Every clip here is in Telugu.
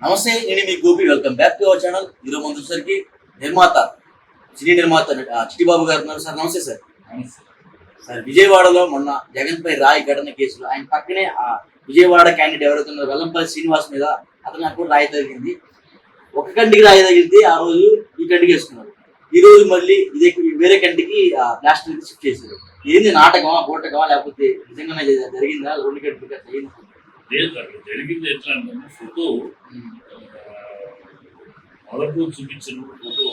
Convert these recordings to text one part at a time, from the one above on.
నమస్తే, నేను మీ Gopi. Welcome back to our channel. ఈరోజు మన వచ్చేసరికి నిర్మాత, సినీ నిర్మాత చిట్టిబాబు గారు ఉన్నారు. సార్ నమస్తే. సార్ సార్, విజయవాడలో మొన్న జగన్ పై రాయి ఘటన కేసులో ఆయన పక్కనే ఆ విజయవాడ క్యాండిడేట్ ఎవరైతే ఉన్నారో వెల్లంపల్లి శ్రీనివాస్ మీద అతను కూడా రాయి తగిలింది. ఒక కంటికి రాయి తగిలింది, ఆ రోజు ఈ కంటికి వేసుకున్నారు. ఈ రోజు మళ్ళీ ఇదే వేరే కంటికి ప్లాస్టర్ షిఫ్ట్ చేశారు. ఏంది నాటకమా, పూటకమా, లేకపోతే నిజంగానే జరిగిందా? రెండు కంటికి జరిగింది ఎట్లా అంటే ఫోటో మొదటి చూపించిన ఫోటో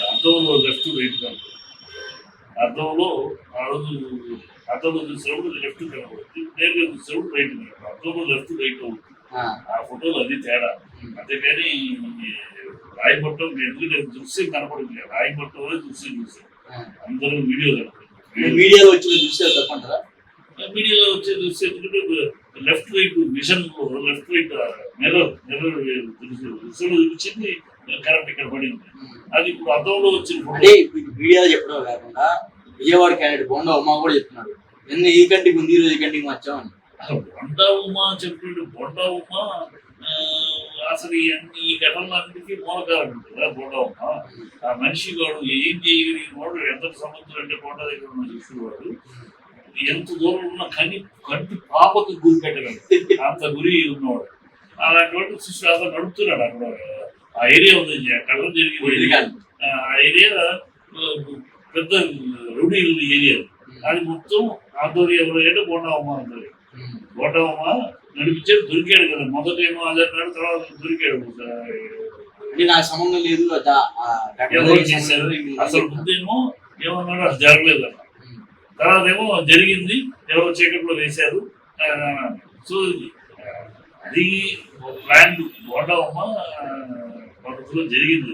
అర్థంలో లెఫ్ట్ రైట్ కనబడుతుంది. అర్థంలో ఆ రోజు అర్థంలో చూసినప్పుడు లెఫ్ట్ కనబడుతుంది, నేరుగా చూసినప్పుడు రైట్ కనబడుతుంది. అర్థంలో లెఫ్ట్ రైట్ అవుతుంది. ఆ ఫోటోలో అది తేడా. అంతేకాని రాయి పట్టం ఎందుకంటే దృశ్యం కనపడుతుంది. రాయి పట్టం దృశ్యం చూసాం, అందరూ వీడియో కనపడుతుంది. మీడియాలో వచ్చిన దృశ్యాలు తప్పంటారా? మీడియాలో వచ్చే దృశ్యం ఎందుకంటే left right vision left right mirror దృశ్యంలో చూపించింది కరెక్ట్ ఇక్కడ పడింది. అది ఇప్పుడు అర్థంలో వచ్చిన అంటే మీడియాలో చెప్పడం కాకుండా విజయవాడ క్యాండిడేట్ బొండా ఉమా కూడా చెప్తున్నాడు, నిన్న ఈ కంటికి ఉంది, ఈ రోజు ఈ కంటికి వచ్చామని. బొండా ఉమా చెప్పినట్టు బొండా ఉమా అసలు ఈ ఘటనలన్నిటికీ మూలకారం ఉంటుంది. బొండా ఉమా ఆ మనిషి వాడు ఏం చేయగలిగిన వాడు, ఎంత సముద్రం అంటే బొండా దగ్గర ఉన్న చూసిన వాడు ఎంత దూరం ఉన్న కంటి పాపకు గురి పెట్టగలడు, అంత గురి ఉన్నవాడు. అలాంటి వాడు శిష్యుడు అతను నడుపుతున్నాడు. అక్కడ ఆ ఏరియా ఉంది, కళ్ళం జరిగింది. ఆ ఏరియా పెద్ద రౌడీ ఏరియా. అది మొత్తం ఆధ్వర్యంలో అంటే బోండావమ్మ ఆధ్వర్యం. బోండావమ్మ నడిపించాడు, దొరికాడు కదా. మొదటేమో అదే తర్వాత దొరికాడు. నాకు సంబంధం లేదు ఎవరు చేశారు అసలు ముందేమో ఏమన్నాడు, అసలు జరగలేదు అన్న. తర్వాత ఏమో జరిగింది, ఎవరో చీకట్లో వేశారు. సో అది ప్లాన్ బోండావమ్మ పద్ధతిలో జరిగింది.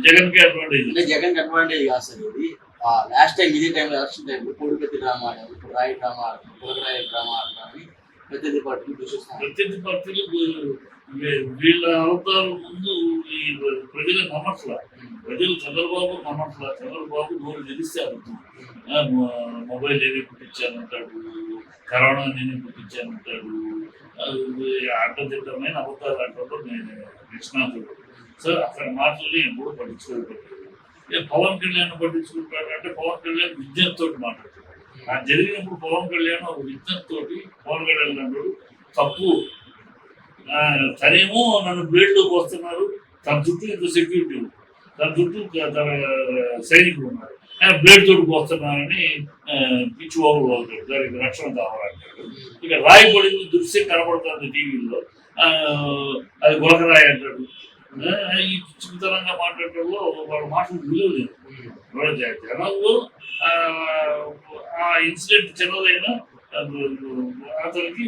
జగన్ కి అడ్వాంటేజ్. జగన్ కి అడ్వాంటేజ్ కాదు సార్ ఇది. లాస్ట్ టైం ఇదే టైంలో ఎలక్షన్ టైంలో కోడిపెత్తి డ్రామా ఆడారు, ఇప్పుడు రాయి డ్రామా ఆడుతుంది, పొలకరాయి డ్రామా ఆడుతున్నారని ప్రత్యర్థి పార్టీలు దూషిస్తున్నారు. ప్రత్యర్థి పార్టీలు వీళ్ళ అవతారం ముందు ఈ ప్రజలు నమ్మట్లా. ప్రజలు చంద్రబాబు నమ్మట్లా. చంద్రబాబు నోరు తెలిస్తే అడుగుతుంది. మొబైల్ ఏది పుట్టించానంటాడు, కరోనా నేనే పుట్టించానంటాడు. అడ్డదిడ్డమైన అవతారాలు అంటాడు నేను నిష్ణాతుడు. సో అక్కడ మాటలు ఎప్పుడు పట్టించుకోలేదు. పవన్ కళ్యాణ్ పట్టించుకుంటాడు అంటే పవన్ కళ్యాణ్ విజ్ఞతతో మాట్లాడుతాడు. నాకు జరిగినప్పుడు పవన్ కళ్యాణ్ ఒక విజ్ఞతతో పవన్ కళ్యాణ్ అన్నాడు తప్పు. తనేమో నన్ను బ్లేడ్లోకి వస్తున్నారు, తన చుట్టూ ఇంత సెక్యూరిటీ, తన చుట్టూ తన సైనికులు ఉన్నారు, ఆయన బ్లేడ్ తోటి వస్తున్నారని పిచ్చి ఓగులు అవుతాడు. దానికి రక్షణ కావాలంటాడు. ఇక రాయి పడింది, దృశ్యం కనబడుతుంది టీవీలో, అది గొలకరాయి అంటాడు. ఈ చిన్నతనంగా మాట్లాడటంలో వాళ్ళ మాటలు విలువ లేదు. జనాల్లో ఆ ఇన్సిడెంట్ చిన్నదైనా అతనికి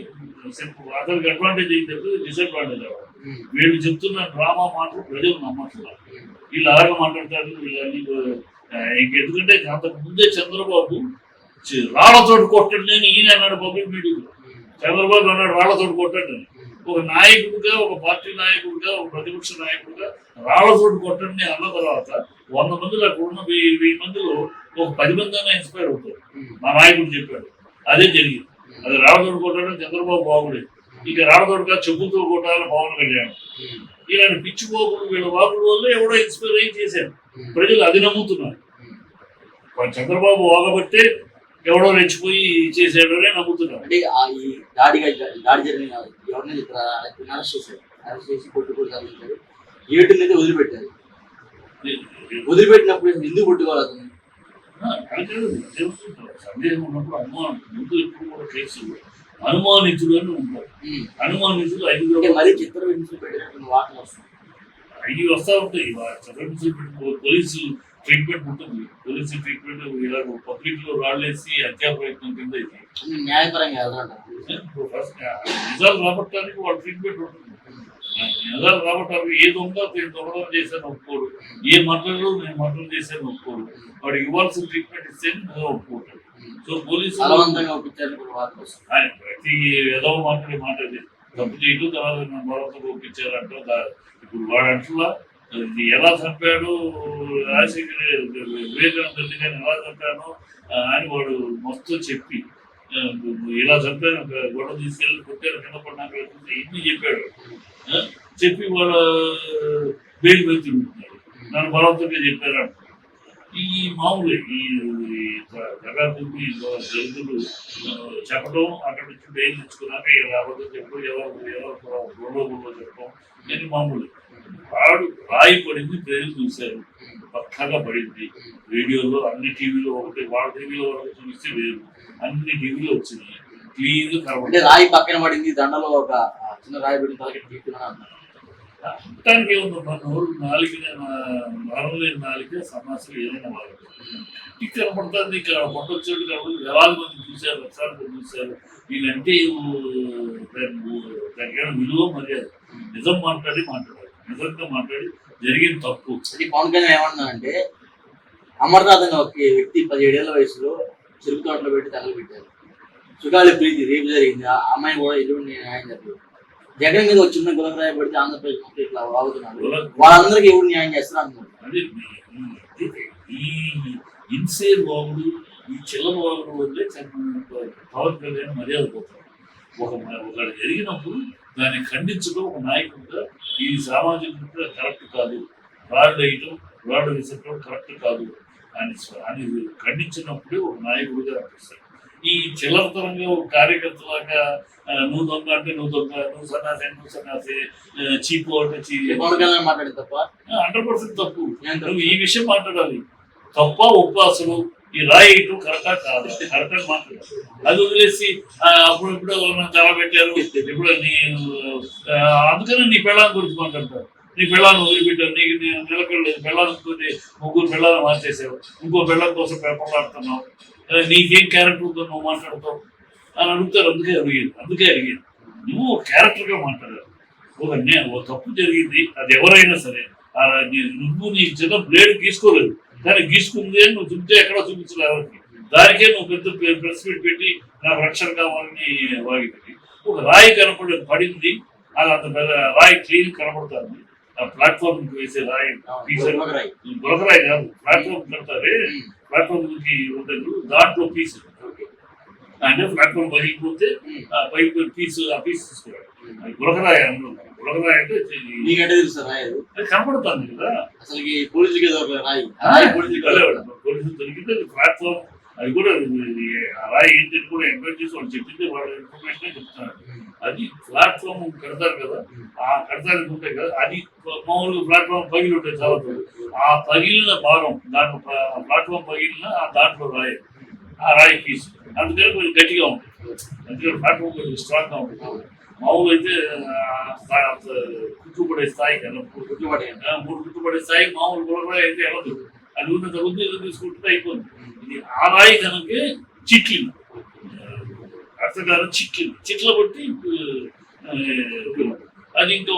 అడ్వాంటేజ్ అయితే డిసడ్వాంటేజ్ అవ్వాలి. వీళ్ళు చెప్తున్న డ్రామా మాటలు ప్రజలు నమ్మట్లేదు. వీళ్ళు అలాగే మాట్లాడతారు. వీళ్ళు ఇంకెందుకంటే అంతకు ముందే చంద్రబాబు రాళ్లతోటి కొట్టండి నేను ఈయన అన్నాడు పబ్లిక్ మీటింగ్ లో. చంద్రబాబు అన్నాడు రాళ్లతోటి కొట్టండి. ఒక నాయకుడిగా, ఒక పార్టీ నాయకుడిగా, ఒక ప్రతిపక్ష నాయకుడిగా రాళ్లతోటి కొట్టండి అన్న తర్వాత 100 మందిలో అక్కడ ఉన్న 1000 మందిలో ఒక 10 మంది అయినా ఇన్స్పైర్ అవుతారు. మా నాయకుడు చెప్పాడు, అదే జరిగింది. అది రాళ్లతోటి కొట్టడం చంద్రబాబు బాగుడే. ఇక రాళ్లతోటిగా చెప్పులతో కొట్టాలని పవన్ కళ్యాణ్. ఇలాంటి పిచ్చి పోకులు వీళ్ళ వాకుల వల్ల ఎవడో ఇన్స్పైర్ అయ్యి చేశారు. ప్రజలు అది నమ్ముతున్నారు. చంద్రబాబు వాగబట్టే ఎవడో రెచ్చిపోయి చేసాడనే నమ్ముతున్నారు. అంటే ఈ దాడి జరిగిన ఎవరిని అరెస్ట్ చేశారు, అరెస్ట్ చేసి కొట్టుకోవడానికి ఏటుని అయితే వదిలిపెట్టారు. వదిలిపెట్టినప్పుడు ఎందుకు కొట్టుకోవాలి? సందేహం ఉన్నప్పుడు అనుమానం. ముందు ఎప్పుడు కూడా కేసు అనుమానితులు అని ఉంటారు. అనుమానితులు 5 మరీ చిత్ర హింసలు పెట్టినట్టు వార్తలు వస్తాయి. అవి వస్తూ ఉంటాయి. చిత్ర హింసలు పెట్టి పోలీసు ట్రీట్మెంట్ ఉంటుంది. పోలీసు ట్రీట్మెంట్ ఇలా పబ్లిక్ లో రాళ్ళేసి హత్యా ప్రయత్నం కింద ఇది న్యాయపరంగా నిజాలు రాబట్టడానికి వాళ్ళ ట్రీట్మెంట్ ఉంటుంది. నిజాలు రాబట్టడానికి ఏ దొంగ దొంగడం చేశాను ఒప్పుకోడు, ఏ మర్డర్లో నేను మర్డర్ చేశాను ఒప్పుకోడు. వాడికి ఇవ్వాల్సిన ట్రీట్మెంట్ ఇస్తే నిజం ఒప్పుకుంటాడు. సో పోలీసు ప్రతి ఏదో మాట్లాడి తప్పు చేయటం తర్వాత బలవంతంగా ఒప్పించారంట. ఇప్పుడు వాడు అంటున్నా ఎలా చంపాడు, రాజశేఖర్ వివేకానంద రెడ్డి గారిని ఎలా చంపాను అని వాడు మొత్తం చెప్పి ఇలా చంపాను, గొడవ తీసుకెళ్ళి కొట్టారు, కింద పడినాక ఇన్ని చెప్పాడు. చెప్పి వాళ్ళ బెయిల్ మీద తిరుగుతున్నారు. నన్ను బలవంతంగా చెప్పారు అంటున్నారు. ఈ మామూలు ఈ దగాదులు దళితులు చెప్పడం, అక్కడ నుంచి బెయిల్ తెచ్చుకున్నాక ఇలా అబద్ధం చెప్పడం, ఎవరు చెప్పడం నేను మామూలు. వాడు రాయి పడింది, ప్రజలు చూశారు, పక్కగా పడింది. రేడియోలో అన్ని టీవీలో ఒకటి, వాళ్ళ టీవీలో ఒకటి చూస్తే వేరు, అన్ని టీవీలో వచ్చినాయి, క్లీన్ గా అంటే రాయి పక్కన పడింది, దండలో ఒక చిన్న రాయి పడిన తలకి తీసుకున్నాను. అంటానికి ఏముందమ్మా, నోరు నాలుగు నరలేని నాలుగే సమాసం ఏదైనా వాళ్ళు ఇక్కడ పడుతుంది. ఇక్కడ పట్టొచ్చేది కాబట్టి వేలాది మంది చూశారు, లక్షల మంది చూశారు. వీళ్ళంటే దానికి విలువ మర్యాద, నిజం మాట్లాడాలి, నిజంగా మాట్లాడి జరిగిన తప్పు. పవన్ కళ్యాణ్ ఏమన్నానంటే, అమర్నాథ్ అనే ఒక వ్యక్తి 17 ఏళ్ల వయసులో చెరుకు తోటలో పెట్టి తగలబెట్టారు. సుగాలి ప్రీతి రేపు జరిగింది, ఆ అమ్మాయి కూడా ఎటువంటి న్యాయం జరగలేదు. జగన్ మీద ఒక చిన్న గులకరాయ పడితే ఆంధ్రప్రదేశ్ మొత్తం ఇట్లా వాగుతున్నారు. వాళ్ళందరికీ ఎవరు న్యాయం చేస్తారు అనుకుంటున్నారు. ఈ ఇన్సేర్ బాబుడు, ఈ చిల్లర బాబుడు వల్లే పవన్ కళ్యాణ్ మర్యాద పోతారు. ఒక జరిగినప్పుడు దాన్ని ఖండించడం ఒక నాయకుడిగా ఈ సామాజికంగా కరెక్ట్ కాదు, రాళ్ళు వేయటం, రాళ్ళు విసరటం కరెక్ట్ కాదు అని ఖండించినప్పుడే ఒక నాయకుడిగా అనిపిస్తాడు. ఈ చిల్లరతరంగా ఒక కార్యకర్తలాగా నువ్వు దొంగ అంటే నువ్వు దొంగ, నువ్వు సన్నాసి అంటే నువ్వు సన్నాసి, చీపు అంటే మాట్లాడే తప్ప 100% తప్పు. నువ్వు ఈ విషయం మాట్లాడాలి. తప్ప ఒప్పు అసలు ఈ రాయి ఇటు కరెక్టా కాదు, కరెక్ట్ మాట్లాడాలి. అది వదిలేసి అప్పుడు తల పెట్టారు, ఇప్పుడు అందుకనే నీ పెళ్ళాన్ని గురించి మాట్లాడతారు. నీ పెళ్ళాన్ని వదిలిపెట్టారు, నీకు నిలకడలేదు, పెళ్ళాలతో ముగ్గురు పెళ్ళాలను మార్చేసావు, ఇంకో పెళ్ళం కోసం పెప్పలాడుతున్నావు, నీకేం క్యారెక్టర్ ఉందో నువ్వు మాట్లాడతావు అని అడుగుతారు. అందుకే అడిగాను నువ్వు క్యారెక్టర్గా మాట్లాడాలి. ఒక తప్పు జరిగింది, అది ఎవరైనా సరే, నువ్వు నీ చిన్న బ్లేడ్ గీసుకోలేదు, కానీ గీసుకుంది అని నువ్వు చూపితే ఎక్కడో చూపించలేదు ఎవరికి. దానికే నువ్వు పెద్ద ప్రెస్ మీట్ పెట్టి నాకు రక్షణ కావాలని వాగిపోయి ఒక రాయి పడింది, అది అంత పెద్ద రాయి క్లీన్ కనపడుతుంది. ప్లాట్ఫామ్ వేసే రాయి, గులకరాయి కాదు, ప్లాట్ఫామ్ కడతారే, ప్లాట్ఫామ్ కి ఉండదు, దాంట్లో పీస్ అంటే ప్లాట్ఫామ్ పగిలిపోతే పైకి పీస్, ఆ పీస్ తీసుకోవాలి. గులకరాయి అందులో, గులకరాయి అంటే అది కనపడుతుంది కదా. అసలు పోలీసులు దొరికితే ప్లాట్ఫామ్, అది కూడా రాయి ఏంటి కూడా ఎంక్వైరీ చేసి వాళ్ళు చెప్పింది వాళ్ళ ఇన్ఫర్మేషన్ చెప్తున్నారు. అది ప్లాట్ఫామ్ కడతారు కదా, ఆ కడతానికి ఉంటాయి కదా, అది మామూలుగా ప్లాట్ఫామ్ పగిలి ఉంటాయి చాలా. ఆ పగిలిన భాగం, దాంట్లో ప్లాట్ఫామ్ పగిలిన దాంట్లో రాయి, ఆ రాయి పీస్, అందుకని కొంచెం గట్టిగా ఉంటుంది. అందుకని ప్లాట్ఫామ్ కొంచెం స్ట్రాంగ్ గా ఉంటుంది. మామూలు అయితే కుట్టుపడే స్థాయి కదా, 3 కుట్టుపడే స్థాయి మామూలు గులరాయి అయితే వెళ్ళదు. అది ఉన్న తగ్గుతుంది, ఏదో తీసుకుంటే అయిపోతుంది. ఇది ఆ రాయి కనుక చిట్లింది, అర్థకాలం చిట్ల బట్టి అది ఇంకా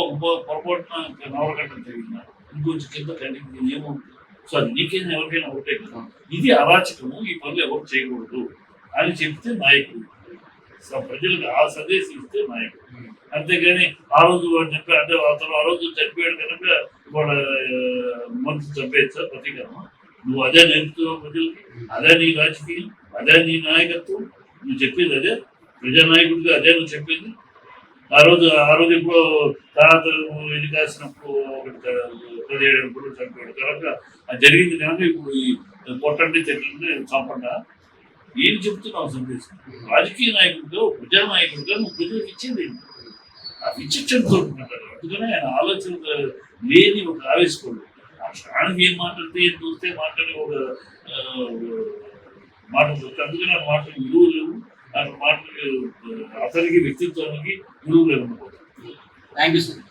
పొరపాటున నవరగంట జరిగిన ఇంకొంచెం కింద కంటిన్యూ ఏముంటుంది. సో అది నీకైనా ఎవరికైనా ఒకటే కదా, ఇది అరాచకము, ఈ పనులు ఎవరు చేయకూడదు అని చెప్తే నాయకుడు, ప్రజలకు ఆ సందేశం ఇస్తే నాయకుడు. అంతేగాని ఆ రోజు వాడు చెప్పారు అంటే అతను ఆ రోజు చనిపోయాడు కనుక వాళ్ళ మనసు చంపేయచ్చా ప్రతీకరణ? నువ్వు అదే నేర్పుతున్నావు ప్రజలకి, అదే నీ రాజకీయం, అదే నీ నాయకత్వం, నువ్వు చెప్పేది అదే, ప్రజానాయకుడిగా అదే నువ్వు చెప్పింది. ఆ రోజు ఇప్పుడు తర్వాత ఇది కాసినప్పుడు 17 చనిపోయాడు కనుక అది జరిగింది కనుక ఇప్పుడు కొట్టండి చెట్లంటే చంపండా? ఏం చెప్తున్నావు సందేశం? రాజకీయ నాయకుడిగా, ప్రజానాయకుడిగా నువ్వు ప్రజలకు ఇచ్చింది ఆ విచక్షణతో ఉంటారు. అందుకనే ఆయన ఆలోచన లేని ఒక ఆవేశపడు, ఆ క్షణానికి ఏం మాట్లాడితే ఏం చూస్తే మాట్లాడి ఒక మాటలు, అందుకని ఆ మాటలు విలువ లేవు, ఆ మాటలు అతనికి వ్యక్తిత్వానికి విలువ లేవు. Thank you sir.